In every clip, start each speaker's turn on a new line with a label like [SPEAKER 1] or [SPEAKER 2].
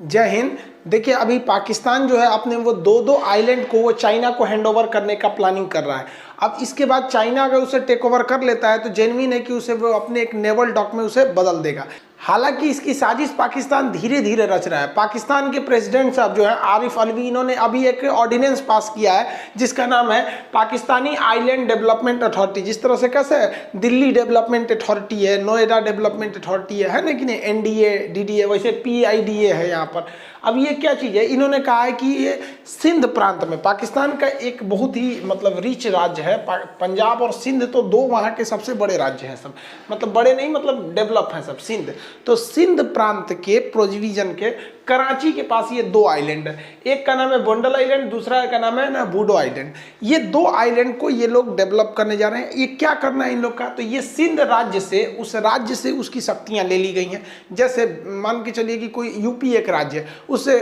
[SPEAKER 1] जय हिंद। देखिए अभी पाकिस्तान जो है अपने वो दो आइलैंड को वो चाइना को हैंड ओवर करने का प्लानिंग कर रहा है। अब इसके बाद चाइना अगर उसे टेक ओवर कर लेता है तो जेन्युइन है कि उसे वो अपने एक नेवल डॉक में उसे बदल देगा। हालांकि इसकी साजिश पाकिस्तान धीरे धीरे रच रहा है। पाकिस्तान के प्रेसिडेंट साहब जो है आरिफ अलवी, इन्होंने अभी एक ऑर्डिनेंस पास किया है जिसका नाम है पाकिस्तानी आइलैंड डेवलपमेंट अथॉरिटी। जिस तरह से कैसे दिल्ली डेवलपमेंट अथॉरिटी है, नोएडा डेवलपमेंट अथॉरिटी है ना कि नहीं, एनडीए डीडीए, वैसे पीआईडीए है यहाँ पर। अब ये क्या चीज़ है, इन्होंने कहा है कि ये सिंध प्रांत में, पाकिस्तान का एक बहुत ही मतलब रिच राज्य है पंजाब और सिंध, तो दो वहाँ के सबसे बड़े राज्य हैं सब, मतलब बड़े नहीं मतलब डेवलप हैं सब। सिंध, तो सिंध प्रांत के प्रोविजन के कराची के पास ये दो आइलैंड है। एक का नाम है बंडल आइलैंड, दूसरा का नाम है ना बूडो आइलैंड। ये दो आइलैंड को ये लोग डेवलप करने जा रहे हैं। ये क्या करना है इन लोग का, तो ये सिंध राज्य से, उस राज्य से उसकी शक्तियां ले ली गई हैं। जैसे मान के चलिए कि कोई यूपी एक राज्य है, उससे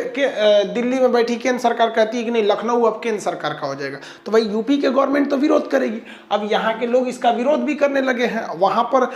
[SPEAKER 1] दिल्ली में बैठी केंद्र सरकार कहती है कि नहीं लखनऊ अब केंद्र सरकार का हो जाएगा, तो भाई यूपी के गवर्नमेंट तो विरोध करेगी। अब यहाँ के लोग इसका विरोध भी करने लगे हैं। वहाँ पर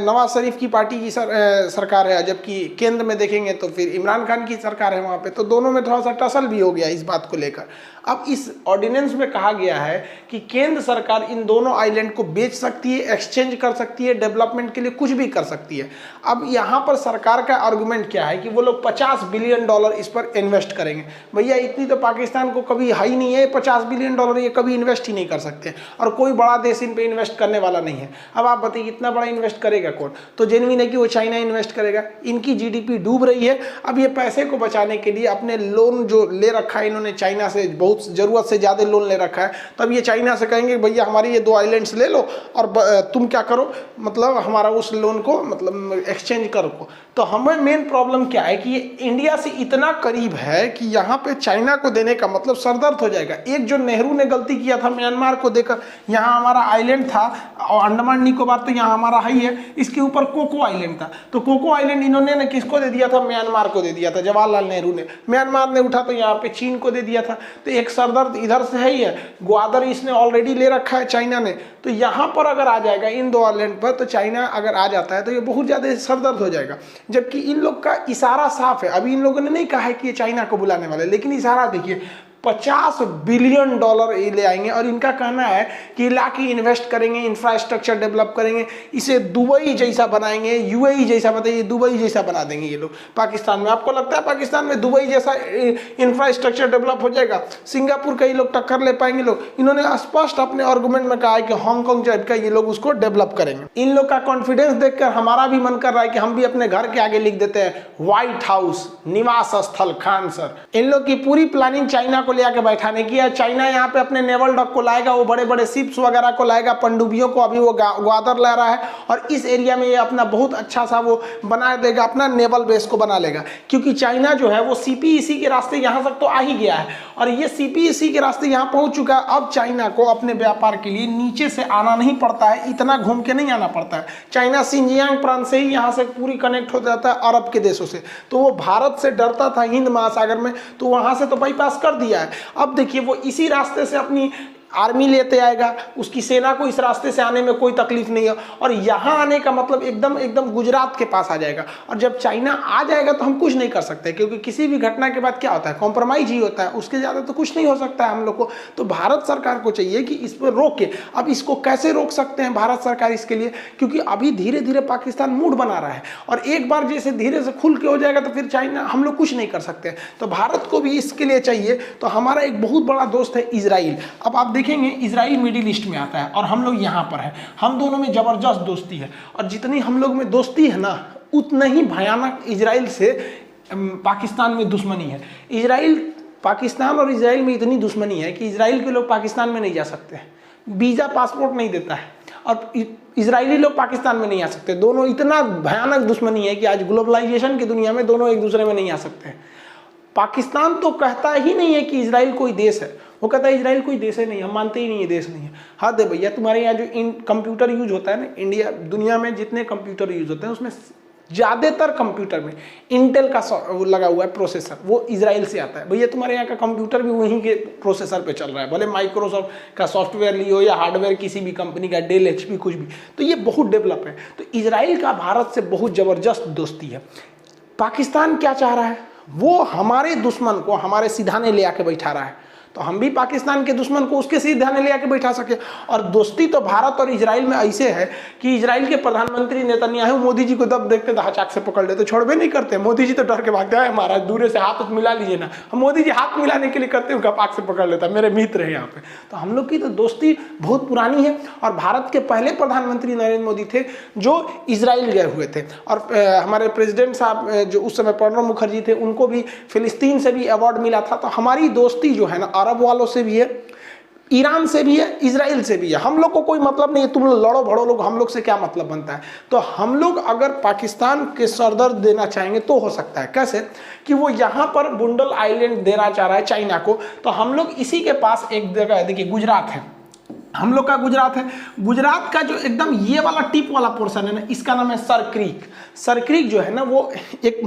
[SPEAKER 1] नवाज शरीफ की पार्टी की सरकार है, जबकि केंद्र में देखेंगे तो फिर इमरान खान की सरकार है वहाँ पे, तो दोनों में थोड़ा सा टसल भी हो गया इस बात को लेकर। अब इस ऑर्डिनेंस में कहा गया है कि केंद्र सरकार इन दोनों आइलैंड को बेच सकती है, एक्सचेंज कर सकती है, डेवलपमेंट के लिए कुछ भी कर सकती है। अब यहाँ पर सरकार का आर्गुमेंट क्या है कि वो लोग $50 बिलियन इस पर इन्वेस्ट करेंगे। भैया इतनी तो पाकिस्तान को कभी हाई नहीं है, $50 बिलियन ये कभी इन्वेस्ट ही नहीं कर सकते, और कोई बड़ा देश इन पे इन्वेस्ट करने वाला नहीं है। अब आप बताइए इतना बड़ा इन्वेस्ट करेगा कौन, तो जेन्युइन है कि वो चाइना इन्वेस्ट करेगा। इनकी जीडीपी डूब रही है। अब ये पैसे को बचाने के लिए अपने लोन जो ले रखा है इन्होंने चाइना से, बहुत जरूरत से ज़्यादा लोन ले रखा है, तब ये चाइना से कहेंगे भैया हमारी ये दो आइलैंड्स ले लो और तुम क्या करो, मतलब हमारा उस लोन को मतलब एक्सचेंज करो। तो हमें मेन प्रॉब्लम क्या है कि ये इंडिया से इतना करीब है कि यहाँ पे चाइना को देने का मतलब सरदर्द हो जाएगा। एक जो नेहरू ने गलती किया था म्यांमार को देकर, यहाँ हमारा आइलैंड था और अंडमान निकोबार तो यहाँ हमारा हाई है, इसके ऊपर कोको आइलैंड था, तो कोको आइलैंड इन्होंने ना किसको दे दिया था, म्यांमार को दे दिया था, जवाहरलाल नेहरू ने। म्यांमार ने उठा तो यहाँ पे चीन को दे दिया था। तो एक सरदर्द इधर से है ही है, ग्वादर इसने ऑलरेडी ले रखा है चाइना ने, तो यहाँ पर अगर आ जाएगा इन दो आइलैंड पर, तो चाइना अगर आ जाता है तो ये बहुत ज़्यादा सरदर्द हो जाएगा। जबकि इन लोग का इशारा साफ है, अभी इन लोगों ने नहीं कहा है कि ये चाइना को बुलाने वाले, लेकिन इशारा देखिए $50 बिलियन ये ले आएंगे। और इनका कहना है कि लाके इन्वेस्ट करेंगे, इंफ्रास्ट्रक्चर डेवलप करेंगे, इसे दुबई जैसा बनाएंगे, यूएई जैसा, बताइए दुबई जैसा बना देंगे ये लोग पाकिस्तान में। आपको लगता है पाकिस्तान में दुबई जैसा इंफ्रास्ट्रक्चर डेवलप हो जाएगा? सिंगापुर का ये लोग टक्कर ले पाएंगे लोग? इन्होंने स्पष्ट अपने आर्गुमेंट में कहा है कि हांगकांग टाइप का ये लोग उसको डेवलप करेंगे। इन लोग का कॉन्फिडेंस देखकर हमारा भी मन कर रहा है कि हम भी अपने घर के आगे लिख देते हैं व्हाइट हाउस निवास स्थल खान सर। इन लोग की पूरी प्लानिंग चाइना को ले आके बैठाने की है। चाइना यहाँ पे अपने नेवल डॉक को लाएगा, वो बड़े बड़े शिप्स वगैरह को लाएगा, पनडुब्बियों को अभी वो ग्वादर ला रहा है, और इस एरिया में ये अपना बहुत अच्छा सा वो बना देगा, अपना नेवल बेस को बना लेगा। क्योंकि चाइना जो है वो सीपीईसी के रास्ते यहाँ तक तो आ ही गया है, और ये सीपीईसी के रास्ते यहाँ पहुंच चुका है। अब चाइना को अपने व्यापार के लिए नीचे से आना नहीं पड़ता है, इतना घूम के नहीं आना पड़ता है। चाइना सिंजियांग प्रांत से ही यहाँ से पूरी कनेक्ट हो जाता है अरब के देशों से। तो वो भारत से डरता था हिंद महासागर में, तो वहाँ से तो बाईपास कर दिया है। अब देखिए वो इसी रास्ते से अपनी आर्मी लेते आएगा, उसकी सेना को इस रास्ते से आने में कोई तकलीफ नहीं है, और यहाँ आने का मतलब एकदम गुजरात के पास आ जाएगा। और जब चाइना आ जाएगा तो हम कुछ नहीं कर सकते, क्योंकि किसी भी घटना के बाद क्या होता है, कॉम्प्रोमाइज ही होता है, उसके ज़्यादा तो कुछ नहीं हो सकता है हम लोग को। तो भारत सरकार को चाहिए कि इस पर रोके। अब इसको कैसे रोक सकते हैं भारत सरकार इसके लिए, क्योंकि अभी धीरे धीरे पाकिस्तान मूड बना रहा है, और एक बार जैसे धीरे से खुल के हो जाएगा तो फिर चाइना, हम लोग कुछ नहीं कर सकते। तो भारत को भी इसके लिए चाहिए। तो हमारा एक बहुत बड़ा दोस्त है इजराइल। अब आप देखेंगे इजराइल मिडिल ईस्ट में आता है और हम लोग यहाँ पर हैं, हम दोनों में जबरदस्त दोस्ती है, और जितनी हम लोग में दोस्ती है ना, उतना ही भयानक इजराइल से पाकिस्तान में दुश्मनी है। इजराइल, पाकिस्तान और इजराइल में इतनी दुश्मनी है कि इजराइल के लोग पाकिस्तान में नहीं जा सकते, वीज़ा पासपोर्ट नहीं देता है, और इजरायली लोग पाकिस्तान में नहीं आ सकते। दोनों इतना भयानक दुश्मनी है कि आज ग्लोबलाइजेशन की दुनिया में दोनों एक दूसरे में नहीं आ सकते। पाकिस्तान तो कहता ही नहीं है कि इजराइल कोई देश है, वो कहता है इजराइल कोई देश है नहीं, हम मानते ही नहीं है देश नहीं है। हाँ दे भैया, तुम्हारे यहाँ जो कंप्यूटर यूज होता है ना, इंडिया दुनिया में जितने कंप्यूटर यूज होते हैं उसमें ज़्यादातर कंप्यूटर में इंटेल का लगा हुआ है प्रोसेसर, वो इजराइल से आता है। भैया तुम्हारे यहाँ का कंप्यूटर भी वहीं के प्रोसेसर पे चल रहा है, भले माइक्रोसॉफ्ट का सॉफ्टवेयर लियो या हार्डवेयर किसी भी कंपनी का, डेल एचपी कुछ भी, तो ये बहुत डेवलप है। तो इजराइल का भारत से बहुत ज़बरदस्त दोस्ती है। पाकिस्तान क्या चाह रहा है, वो हमारे दुश्मन को हमारे सिधाने ले आके बैठा रहा है, तो हम भी पाकिस्तान के दुश्मन को उसके सिधाने ले आके बैठा सके। और दोस्ती तो भारत और इजराइल में ऐसे है कि इजराइल के प्रधानमंत्री नेतन्याहू मोदी जी को दब देखते तो हचाक से पकड़ लेते, छोड़बे नहीं करते। मोदी जी तो डर के भागते हैं, महाराज दूर से हाथ मिला लीजिए ना, हम मोदी जी हाथ मिलाने के लिए करते हैं, पाक से पकड़ लेता, मेरे मित्र है यहाँ पे। तो हम लोग की तो दोस्ती बहुत पुरानी है। और भारत के पहले प्रधानमंत्री नरेंद्र मोदी थे जो इजराइल गए हुए थे, और हमारे प्रेसिडेंट साहब जो उस समय प्रणब मुखर्जी थे, उनको भी फिलिस्तीन से भी अवार्ड मिला था। तो हमारी दोस्ती जो है ना अरब वालों से भी है, ईरान से भी है, इजराइल से भी है। हम लोग को कोई मतलब नहीं है, तुम लोग लड़ो भड़ो लोग, हम लोग से क्या मतलब बनता है। तो हम लोग अगर पाकिस्तान के सरदर्द देना चाहेंगे तो हो सकता है। कैसे कि वो यहाँ पर बुंडल आइलैंड देना चाह रहा है चाइना को, तो हम लोग इसी के पास एक जगह है, देखिए गुजरात है, हम लोग का गुजरात है। गुजरात का जो एकदम ये वाला टिप वाला पोर्शन है ना, इसका नाम है सर क्रीक। सर क्रीक जो है ना वो एक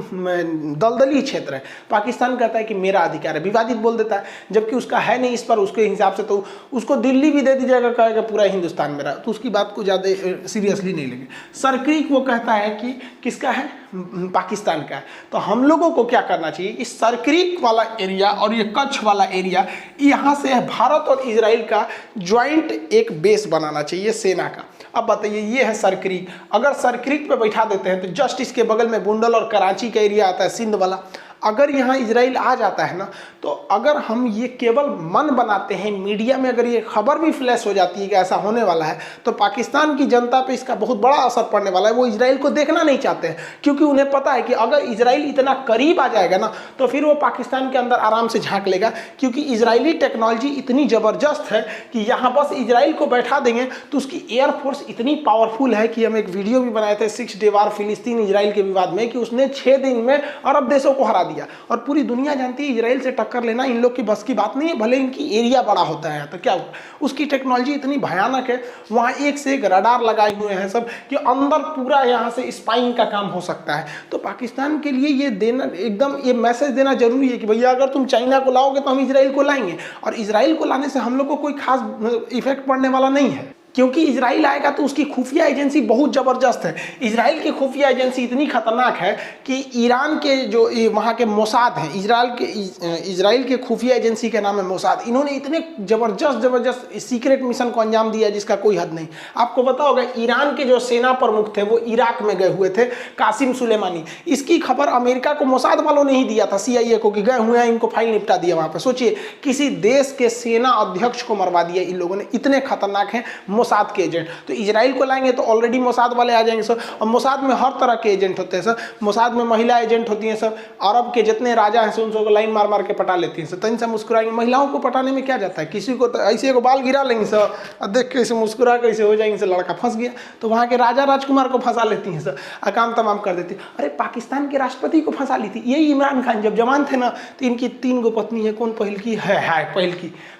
[SPEAKER 1] दलदली क्षेत्र है। पाकिस्तान कहता है कि मेरा अधिकार है, विवादित बोल देता है, जबकि उसका है नहीं इस पर। उसके हिसाब से तो उसको दिल्ली भी दे दी जाएगा, कहेगा पूरा हिंदुस्तान मेरा, तो उसकी बात को ज़्यादा सीरियसली नहीं लेंगे। सर क्रीक वो कहता है कि किसका है, पाकिस्तान का है। तो हम लोगों को क्या करना चाहिए, इस सर क्रीक वाला एरिया और ये कच्छ वाला एरिया, यहाँ से भारत और इजराइल का ज्वाइंट एक बेस बनाना चाहिए सेना का। अब बताइए, ये है सर क्रीक, अगर सर क्रीक पे बैठा देते हैं तो जस्ट इसके बगल में बुंडल और कराची का एरिया आता है, सिंध वाला। अगर यहाँ इजराइल आ जाता है ना, तो अगर हम ये केवल मन बनाते हैं, मीडिया में अगर ये खबर भी फ्लैश हो जाती है कि ऐसा होने वाला है, तो पाकिस्तान की जनता पे इसका बहुत बड़ा असर पड़ने वाला है। वो इजराइल को देखना नहीं चाहते हैं, क्योंकि उन्हें पता है कि अगर इजराइल इतना करीब आ जाएगा ना, तो फिर वो पाकिस्तान के अंदर आराम से झांक लेगा। क्योंकि इजरायली टेक्नोलॉजी इतनी ज़बरदस्त है कि यहाँ बस इजराइल को बैठा देंगे तो उसकी एयरफोर्स इतनी पावरफुल है कि हम एक वीडियो भी बनाए थे 6 डे वार फिलिस्तीन इजराइल के विवाद में, कि उसने 6 दिन में अरब देशों को हरा दिया। और पूरी दुनिया जानती है इजराइल से टक्कर लेना इन लोग की बस की बात नहीं है, भले इनकी एरिया बड़ा होता है। तो क्या उसकी टेक्नोलॉजी इतनी भयानक है, वहाँ एक से एक रडार लगाए हुए हैं सब, कि अंदर पूरा यहाँ से स्पाइंग का काम हो सकता है। तो पाकिस्तान के लिए ये देना एकदम ये मैसेज देना जरूरी है कि भैया अगर तुम चाइना को लाओगे तो हम इजराइल को लाएंगे। और इजराइल को लाने से हम लोग को कोई खास इफेक्ट पड़ने वाला नहीं है, क्योंकि इजराइल आएगा तो उसकी खुफिया एजेंसी बहुत ज़बरदस्त है। इजराइल की खुफिया एजेंसी इतनी खतरनाक है कि ईरान के जो वहाँ के मोसाद हैं, इजराइल के खुफिया एजेंसी के नाम है मोसाद, इन्होंने इतने ज़बरदस्त सीक्रेट मिशन को अंजाम दिया जिसका कोई हद नहीं। आपको पता होगा ईरान के जो सेना प्रमुख थे वो इराक में गए हुए थे, कासिम सुलेमानी। इसकी खबर अमेरिका को मोसाद वालों ने ही दिया था, CIA को, कि गए हुए हैं, इनको फाइल निपटा दिया वहाँ पर। सोचिए, किसी देश के सेना अध्यक्ष को मरवा दिया इन लोगों ने, इतने खतरनाक हैं मोसाद के एजेंट। तो इजराइल को लाएंगे तो ऑलरेडी मोसाद वाले आ जाएंगे सर। और मोसाद में हर तरह के एजेंट होते हैं सर। मोसाद में महिला एजेंट होती हैं सर। अरब के जितने राजा हैं उनको लाइन मार मार के पटा लेती हैं सर। तो इनसे मुस्कुराएंगे, महिलाओं को पटाने में क्या जाता है, किसी को तो ऐसे को बाल गिरा लेंगे सर, और देख के इसे मुस्कुरा के ऐसे हो जाएंगे सर, लड़का फंस गया। तो वहाँ के राजा राजकुमार को फंसा लेती हैं सर, काम तमाम कर देती। अरे पाकिस्तान के राष्ट्रपति को फंसा ली थी यही इमरान खान, जब जवान थे ना, तो इनकी 3 गो पत्नी है। कौन पहल की है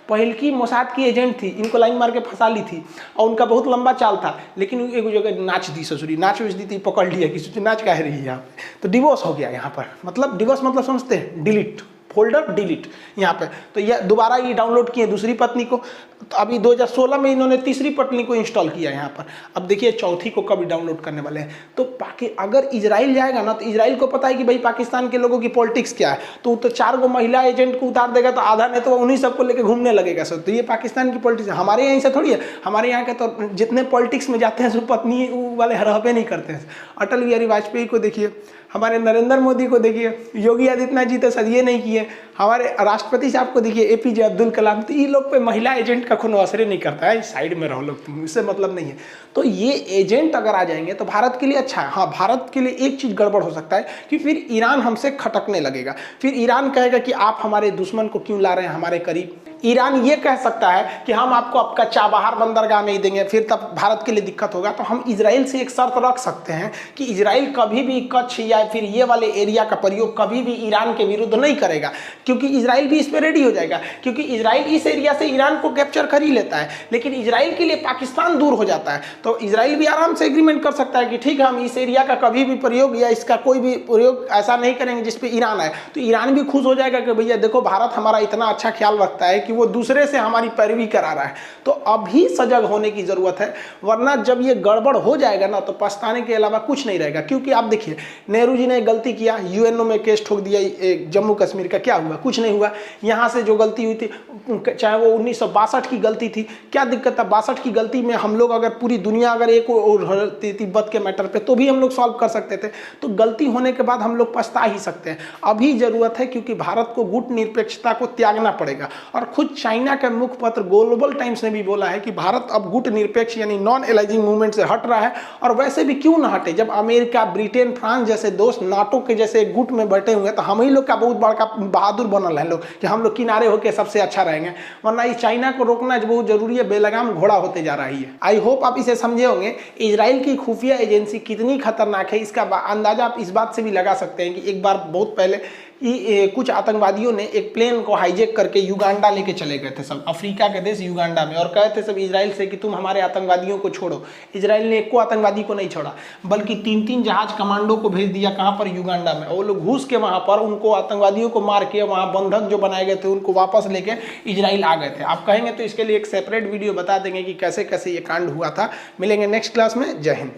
[SPEAKER 1] पहल की मोसाद की एजेंट थी, इनको लाइन मार के फंसा ली थी। और उनका बहुत लंबा चाल था, लेकिन एक जगह नाच दी, ससुरी नाच दी थी, पकड़ लिया कि नाच कह रही है यहाँ पे, तो डिवोर्स हो गया यहाँ पर। मतलब डिवोर्स मतलब समझते हैं, डिलीट, फोल्डर डिलीट यहाँ पे। तो यह दोबारा ये डाउनलोड किए दूसरी पत्नी को। तो अभी 2016 में इन्होंने तीसरी पत्नी को इंस्टॉल किया यहाँ पर। अब देखिए चौथी को कभी डाउनलोड करने वाले हैं। तो अगर इजराइल जाएगा ना, तो इजराइल को पता है कि भाई पाकिस्तान के लोगों की पॉलिटिक्स क्या है, तो 4 गो महिला एजेंट को उतार देगा, तो आधा ने तो उन्हीं सबको लेकर घूमने लगेगा सर। तो ये पाकिस्तान की पॉलिटिक्स है। हमारे यहाँ ऐसा थोड़ी है, हमारे यहाँ के तो जितने पॉलिटिक्स में जाते हैं सब पत्नी वाले रहबे नहीं करते हैं। अटल बिहारी वाजपेयी को देखिए, हमारे नरेंद्र मोदी को देखिए, योगी आदित्यनाथ जी तो सर ये नहीं किए, हमारे राष्ट्रपति साहब को देखिए, APJ अब्दुल कलाम। तो ये लोग पे महिला एजेंट का खून असर नहीं करता है, साइड में रहो लोग, तुम इससे मतलब नहीं है। तो ये एजेंट अगर आ जाएंगे तो भारत के लिए अच्छा है। हाँ, भारत के लिए एक चीज़ गड़बड़ हो सकता है कि फिर ईरान हमसे खटकने लगेगा। फिर ईरान कहेगा कि आप हमारे दुश्मन को क्यों ला रहे हैं हमारे करीब। ईरान ये कह सकता है कि हम आपको आपका चाबहार बंदरगाह नहीं देंगे, फिर तब भारत के लिए दिक्कत होगा। तो हम इजराइल से एक शर्त रख सकते हैं कि इजराइल कभी भी कच्छ या फिर ये वाले एरिया का प्रयोग कभी भी ईरान के विरुद्ध नहीं करेगा, क्योंकि इजराइल भी इस पर रेडी हो जाएगा। क्योंकि इजराइल इस एरिया से ईरान को कैप्चर कर ही लेता है, लेकिन इजराइल के लिए पाकिस्तान दूर हो जाता है। तो इजराइल भी आराम से एग्रीमेंट कर सकता है कि ठीक है, हम इस एरिया का कभी भी प्रयोग या इसका कोई भी प्रयोग ऐसा नहीं करेंगे जिसपे ईरान आए। तो ईरान भी खुश हो जाएगा कि भैया देखो, भारत हमारा इतना अच्छा ख्याल रखता है कि कि वो दूसरे से हमारी पैरवी करा रहा है। तो अभी सजग होने की ज़रूरत है, वरना जब ये गड़बड़ हो जाएगा ना तो पछताने के अलावा कुछ नहीं रहेगा। क्योंकि आप देखिए, नेहरू जी ने गलती किया, यूएनओ में केस ठोक दिया जम्मू कश्मीर का, क्या हुआ? कुछ नहीं हुआ। यहाँ से जो गलती हुई थी, चाहे वो 1962 की गलती थी, क्या दिक्कत है? 62 की गलती में हम लोग अगर पूरी दुनिया अगर एक तिब्बत के मैटर पे, तो भी हम लोग सॉल्व कर सकते थे। तो गलती होने के बाद हम लोग पछता ही सकते हैं। अभी जरूरत है, क्योंकि भारत को गुट निरपेक्षता को त्यागना पड़ेगा। और खुद चाइना के मुखपत्र ग्लोबल टाइम्स ने भी बोला है कि भारत अब गुट निरपेक्ष यानी नॉन एलाइजिंग मूवमेंट से हट रहा है। और वैसे भी क्यों ना हटे, जब अमेरिका, ब्रिटेन, फ्रांस जैसे दोस्त नाटो के जैसे गुट में बैठे हुए हैं, तो हम ही लोग का बहुत बड़ा बहादुर बनल है लोग कि हम लोग किनारे होकर सबसे अच्छा रहेंगे। वरना इस चाइना को रोकना बहुत जरूरी है, बेलगाम घोड़ा होते जा रही है। आई होप आप इसे समझे होंगे। इजराइल की खुफिया एजेंसी कितनी खतरनाक है, इसका अंदाजा आप इस बात से भी लगा सकते हैं कि एक बार बहुत पहले कुछ आतंकवादियों ने एक प्लेन को हाईजैक करके युगांडा लेके चले गए थे, सब अफ्रीका के देश युगांडा में, और कहे थे सब इजराइल से कि तुम हमारे आतंकवादियों को छोड़ो। इजराइल ने एक को आतंकवादी को नहीं छोड़ा, बल्कि 3-3 जहाज कमांडो को भेज दिया। कहाँ पर? युगांडा में। वो लोग घुस के वहाँ पर उनको आतंकवादियों को मार के, वहाँ बंधक जो बनाए गए थे उनको वापस लेके इजराइल आ गए थे। आप कहेंगे तो इसके लिए एक सेपरेट वीडियो बता देंगे कि कैसे कैसे ये कांड हुआ था। मिलेंगे नेक्स्ट क्लास में। जय हिंद।